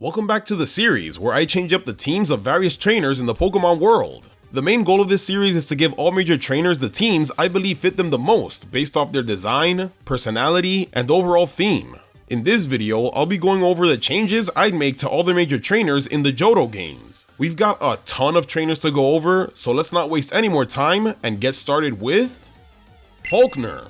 Welcome back to the series where I change up the teams of various trainers in the Pokemon world. The main goal of this series is to give all major trainers the teams I believe fit them the most based off their design, personality, and overall theme. In this video, I'll be going over the changes I'd make to all the major trainers in the Johto games. We've got a ton of trainers to go over, so let's not waste any more time and get started with Falkner.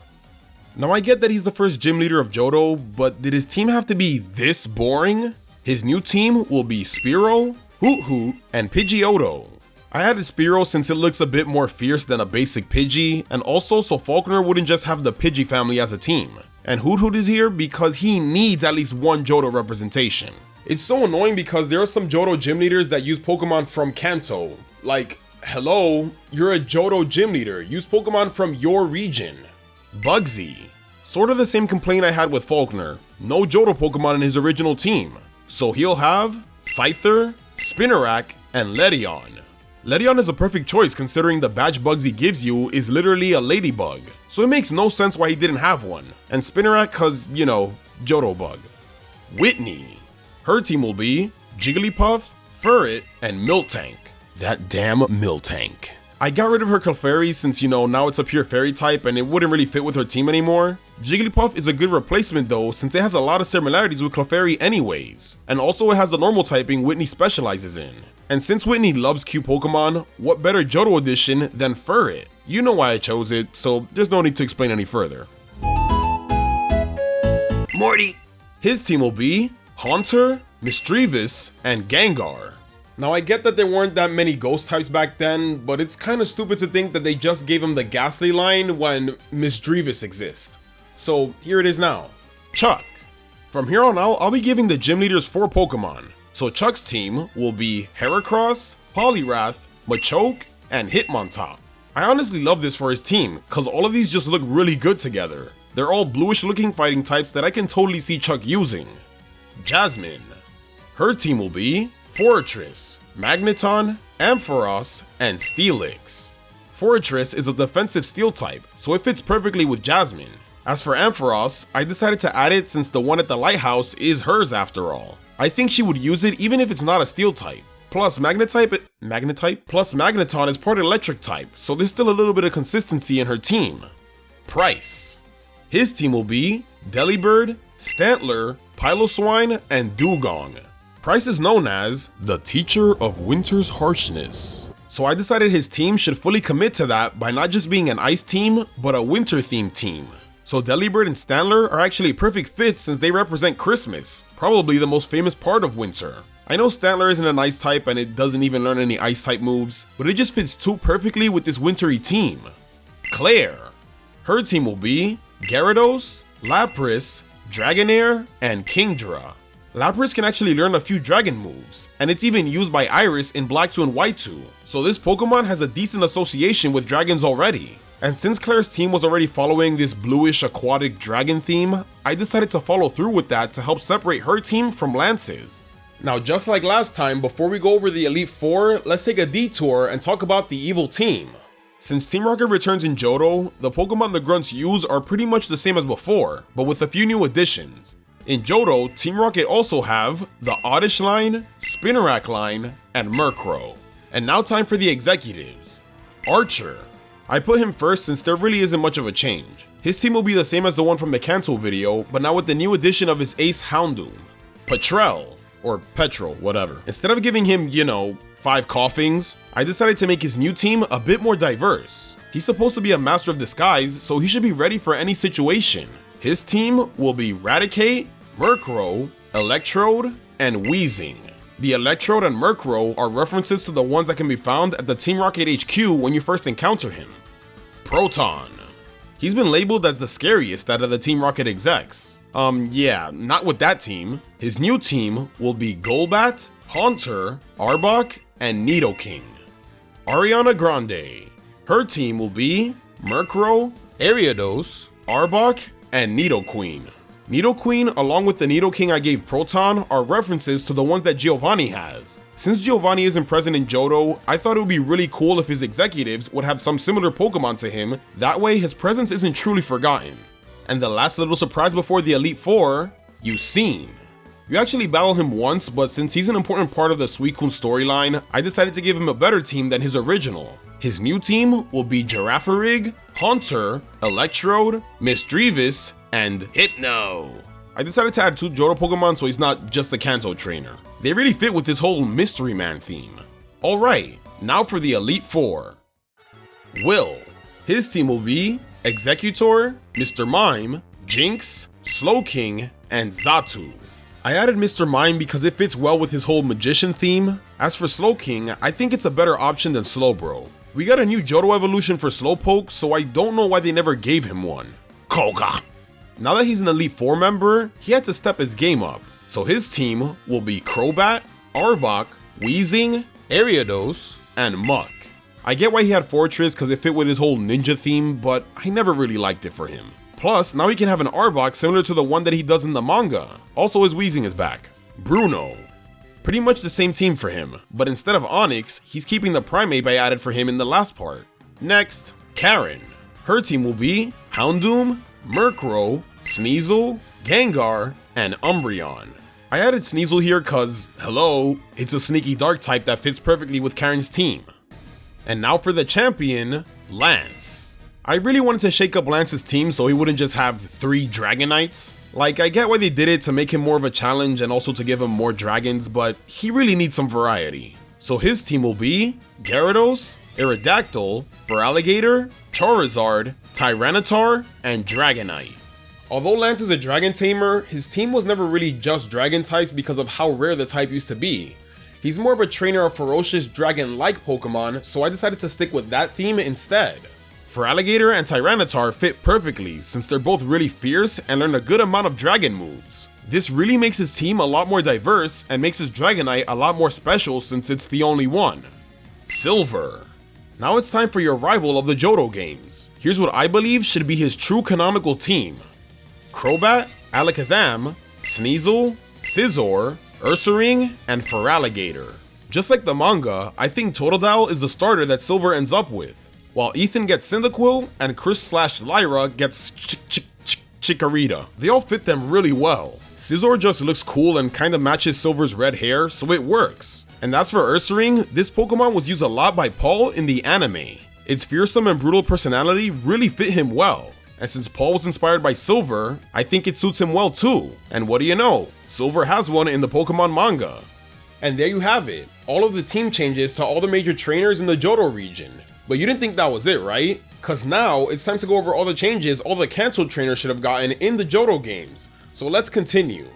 Now I get that he's the first gym leader of Johto, but did his team have to be this boring? His new team will be Spearow, Hoot, and Pidgeotto. I added Spearow since it looks a bit more fierce than a basic Pidgey, and also so Falkner wouldn't just have the Pidgey family as a team. And Hoot is here because he needs at least one Johto representation. It's so annoying because there are some Johto gym leaders that use Pokemon from Kanto. Like, hello, you're a Johto gym leader, use Pokemon from your region. Bugsy. Sort of the same complaint I had with Falkner, no Johto Pokemon in his original team. So he'll have Scyther, Spinarak, and Ledion. Ledion is a perfect choice considering the badge Bugsy gives you is literally a ladybug, so it makes no sense why he didn't have one. And Spinarak cause, you know, Johto bug. Whitney. Her team will be Jigglypuff, Furret, and Miltank. That damn Miltank. I got rid of her Clefairy since, you know, now it's a pure fairy type and it wouldn't really fit with her team anymore. Jigglypuff is a good replacement though since it has a lot of similarities with Clefairy anyways. And also it has the normal typing Whitney specializes in. And since Whitney loves Q Pokemon, what better Johto edition than Furret? You know why I chose it, so there's no need to explain any further. Morty. His team will be Haunter, Misdreavus, and Gengar. Now I get that there weren't that many ghost types back then, but it's kinda stupid to think that they just gave him the Ghastly line when Misdreavus exists. So here it is now. Chuck. From here on out, I'll be giving the gym leaders 4 Pokemon. So Chuck's team will be Heracross, Poliwrath, Machoke, and Hitmontop. I honestly love this for his team, cause all of these just look really good together. They're all bluish looking fighting types that I can totally see Chuck using. Jasmine. Her team will be Forretress, Magneton, Ampharos, and Steelix. Forretress is a defensive steel type, so it fits perfectly with Jasmine. As for Ampharos, I decided to add it since the one at the lighthouse is hers after all. I think she would use it even if it's not a steel type. Plus Magneton is part electric type, so there's still a little bit of consistency in her team. Price. His team will be Delibird, Stantler, Piloswine, and Dugong. Price is known as the teacher of winter's harshness. So I decided his team should fully commit to that by not just being an ice team, but a winter themed team. So Delibird and Stantler are actually a perfect fit since they represent Christmas, probably the most famous part of winter. I know Stantler isn't an ice type and it doesn't even learn any ice type moves, but it just fits too perfectly with this wintry team. Claire. Her team will be Gyarados, Lapras, Dragonair, and Kingdra. Lapras can actually learn a few dragon moves, and it's even used by Iris in Black 2 and White 2, so this Pokemon has a decent association with dragons already. And since Claire's team was already following this bluish aquatic dragon theme, I decided to follow through with that to help separate her team from Lance's. Now just like last time, before we go over the Elite Four, let's take a detour and talk about the evil team. Since Team Rocket returns in Johto, the Pokemon the Grunts use are pretty much the same as before, but with a few new additions. In Johto, Team Rocket also have the Oddish line, Spinarak line, and Murkrow. And now time for the executives. Archer. I put him first since there really isn't much of a change. His team will be the same as the one from the Kanto video, but now with the new addition of his ace Houndoom. Petrel, or Petrol, whatever. Instead of giving him, you know, 5 coughings, I decided to make his new team a bit more diverse. He's supposed to be a master of disguise, so he should be ready for any situation. His team will be Raticate, Murkrow, Electrode, and Weezing. The Electrode and Murkrow are references to the ones that can be found at the Team Rocket HQ when you first encounter him. Proton. He's been labeled as the scariest out of the Team Rocket execs. Yeah, not with that team. His new team will be Golbat, Haunter, Arbok, and Nidoking. Ariana Grande. Her team will be Murkrow, Ariados, Arbok, and Nidoqueen. Nidoqueen, along with the Nidoking I gave Proton, are references to the ones that Giovanni has. Since Giovanni isn't present in Johto, I thought it would be really cool if his executives would have some similar Pokemon to him, that way his presence isn't truly forgotten. And the last little surprise before the Elite Four, Eusine. You actually battle him once, but since he's an important part of the Suicune storyline, I decided to give him a better team than his original. His new team will be Girafarig, Haunter, Electrode, Misdreavus, and Hypno. I decided to add 2 Johto Pokemon so he's not just a Kanto trainer. They really fit with this whole Mystery Man theme. Alright, now for the Elite Four. Will. His team will be Executor, Mr. Mime, Jinx, Slowking, and Xatu. I added Mr. Mime because it fits well with his whole magician theme. As for Slowking, I think it's a better option than Slowbro. We got a new Johto evolution for Slowpoke, so I don't know why they never gave him one. Koga. Now that he's an Elite Four member, he had to step his game up. So his team will be Crobat, Arbok, Weezing, Ariados, and Muck. I get why he had Fortress because it fit with his whole ninja theme, but I never really liked it for him. Plus, now he can have an Arbok similar to the one that he does in the manga. Also, his Weezing is back. Bruno. Pretty much the same team for him, but instead of Onix, he's keeping the Primeape I added for him in the last part. Next, Karen. Her team will be Houndoom, Murkrow, Sneasel, Gengar, and Umbreon. I added Sneasel here cause, hello, it's a sneaky dark type that fits perfectly with Karen's team. And now for the champion, Lance. I really wanted to shake up Lance's team so he wouldn't just have 3 Dragonites. Like, I get why they did it to make him more of a challenge and also to give him more dragons, but he really needs some variety. So his team will be Gyarados, Aerodactyl, Feraligatr, Charizard, Tyranitar, and Dragonite. Although Lance is a dragon tamer, his team was never really just dragon types because of how rare the type used to be. He's more of a trainer of ferocious dragon-like Pokemon, so I decided to stick with that theme instead. Feraligatr and Tyranitar fit perfectly since they're both really fierce and learn a good amount of dragon moves. This really makes his team a lot more diverse and makes his Dragonite a lot more special since it's the only one. Silver. Now it's time for your rival of the Johto games. Here's what I believe should be his true canonical team. Crobat, Alakazam, Sneasel, Scizor, Ursaring, and Feraligatr. Just like the manga, I think Totodile is the starter that Silver ends up with, while Ethan gets Cyndaquil and Chris/Lyra gets Chikorita. They all fit them really well. Scizor just looks cool and kinda matches Silver's red hair, so it works. And as for Ursaring, this Pokemon was used a lot by Paul in the anime. Its fearsome and brutal personality really fit him well. And since Paul was inspired by Silver, I think it suits him well too. And what do you know? Silver has one in the Pokemon manga. And there you have it, all of the team changes to all the major trainers in the Johto region. But you didn't think that was it, right? Cause now it's time to go over all the changes all the Kanto trainers should have gotten in the Johto games. So let's continue.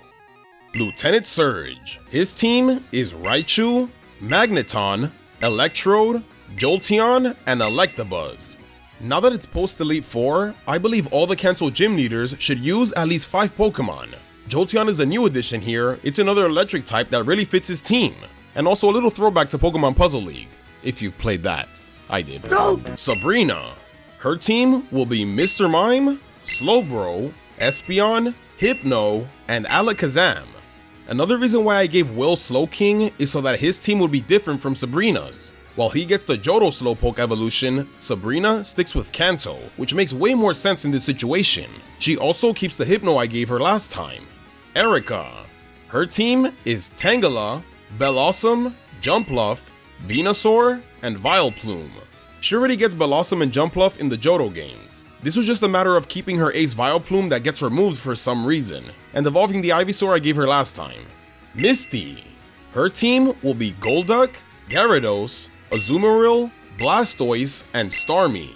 Lieutenant Surge. His team is Raichu, Magneton, Electrode, Jolteon, and Electabuzz. Now that it's post-Elite 4, I believe all the Kanto Gym Leaders should use at least 5 Pokemon. Jolteon is a new addition here, it's another electric type that really fits his team. And also a little throwback to Pokemon Puzzle League, if you've played that. I did. No. Sabrina. Her team will be Mr. Mime, Slowbro, Espeon, Hypno, and Alakazam. Another reason why I gave Will Slowking is so that his team would be different from Sabrina's. While he gets the Johto Slowpoke evolution, Sabrina sticks with Kanto, which makes way more sense in this situation. She also keeps the Hypno I gave her last time. Erica. Her team is Tangela, Bellossom, Jumpluff, Venusaur, and Vileplume. She already gets Bellossom and Jumpluff in the Johto games. This was just a matter of keeping her ace Vileplume that gets removed for some reason, and evolving the Ivysaur I gave her last time. Misty. Her team will be Golduck, Gyarados, Azumarill, Blastoise, and Starmie.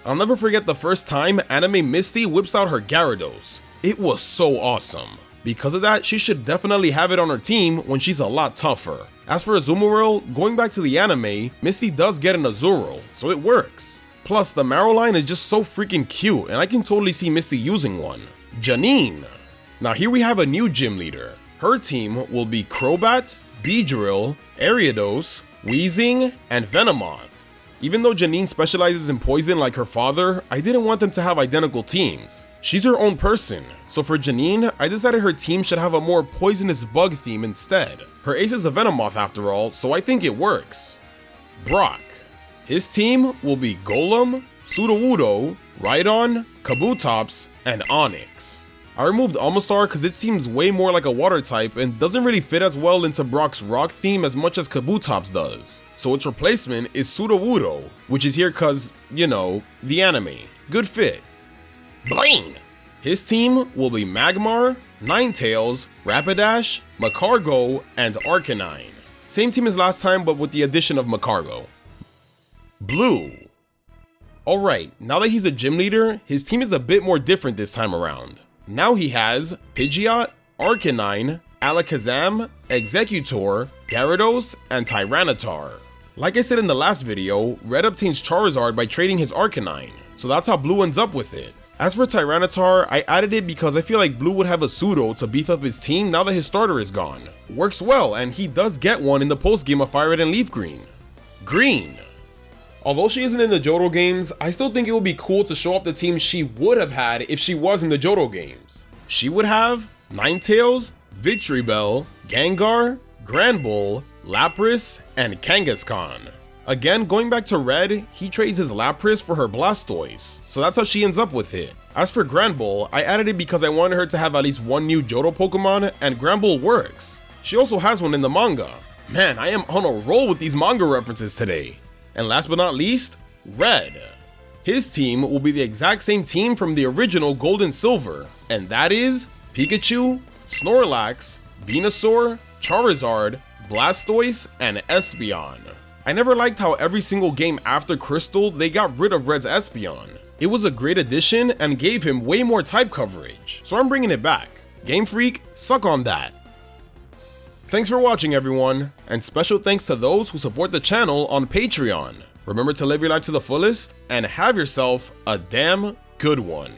I'll never forget the first time Anime Misty whips out her Gyarados. It was so awesome. Because of that, she should definitely have it on her team when she's a lot tougher. As for Azumarill, going back to the anime, Misty does get an Azurill, so it works. Plus, the Marrow line is just so freaking cute, and I can totally see Misty using one. Janine. Now here we have a new gym leader. Her team will be Crobat, Beedrill, Ariados, Weezing, and Venomoth. Even though Janine specializes in poison like her father, I didn't want them to have identical teams. She's her own person, so for Janine, I decided her team should have a more poisonous bug theme instead. Her ace is a Venomoth after all, so I think it works. Brock. His team will be Golem, Sudowoodo, Rhydon, Kabutops, and Onix. I removed Omastar because it seems way more like a water type and doesn't really fit as well into Brock's rock theme as much as Kabutops does. So its replacement is Sudowoodo, which is here cause, you know, the anime. Good fit. Bling! His team will be Magmar, Ninetales, Rapidash, Magcargo, and Arcanine. Same team as last time but with the addition of Magcargo. Blue. Alright, now that he's a gym leader, his team is a bit more different this time around. Now he has Pidgeot, Arcanine, Alakazam, Exeggutor, Gyarados, and Tyranitar. Like I said in the last video, Red obtains Charizard by trading his Arcanine, so that's how Blue ends up with it. As for Tyranitar, I added it because I feel like Blue would have a pseudo to beef up his team now that his starter is gone. Works well, and he does get one in the post-game of Fire Red and Leaf Green. Green. Although she isn't in the Johto games, I still think it would be cool to show off the team she would have had if she was in the Johto games. She would have Ninetales, Victreebel, Gengar, Granbull, Lapras, and Kangaskhan. Again, going back to Red, he trades his Lapras for her Blastoise, so that's how she ends up with it. As for Granbull, I added it because I wanted her to have at least one new Johto Pokemon, and Granbull works. She also has one in the manga. Man, I am on a roll with these manga references today. And last but not least, Red. His team will be the exact same team from the original Gold and Silver, and that is Pikachu, Snorlax, Venusaur, Charizard, Blastoise, and Espeon. I never liked how every single game after Crystal they got rid of Red's Espeon. It was a great addition and gave him way more type coverage, so I'm bringing it back. Game Freak, suck on that. Thanks for watching everyone, and special thanks to those who support the channel on Patreon. Remember to live your life to the fullest and have yourself a damn good one.